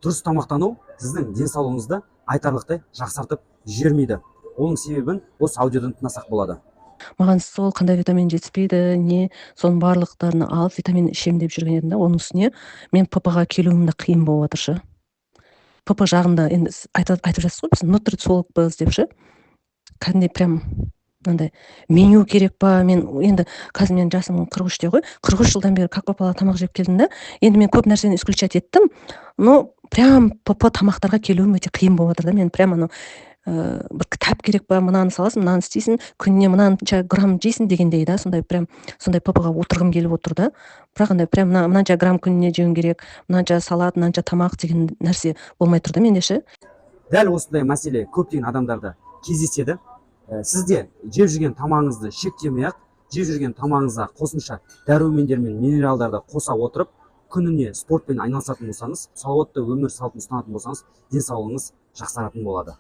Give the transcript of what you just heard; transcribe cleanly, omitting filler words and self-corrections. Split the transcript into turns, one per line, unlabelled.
дұрыс тамақтану сіздің денсаулығыңызды айтарлықтай жақсартып жібермейді. Оның себебін осы аудиодан тыңдасақ болады.
Маған сол қандай витамин жетіспейді, не соның барлықтарын алып витамин ішемін деп жүрген едім да, оның үстіне мен ПП-ға келуім де қиын болып жатыр шы. ПП жағында енді айтып жатсыз ғой, біз нутрициологпыз деп ше. Кәдімгідей прям мынандай меню керек па? Мен енді қазір менің жасым 43-те ғой. 43 жылдан бері как попало тамақ жеп келдім да. Енді мен көп нәрсені исключать еттім. Но прям ПП тамақтарға келуім өте қиын болып жатыр да. Мен прям анау бір кітап керек па, мынаны саласың, мынаны істейсің, күніне мынанша грамм жейсің дегендей да, сондай прям сондай ПП-ға отырғым келіп отыр да. Бірақ андай прям мынанша грамм күніне жеуің керек, мынанша салат, мынанша тамақ деген нәрсе болмай тұр да менде ше.
Дәл осындай мәселе көптеген адамдарда кездеседі. Сізде жеп жүрген тамағыңызды шектемей-ақ, жеп жүрген тамағыңызға қосымша дәрумендер мен минералдарды қоса отырып, күніне спортпен айналысатын болсаңыз, салауатты өмір салтын ұстанатын болсаңыз, денсаулығыңыз жақсаратын болады.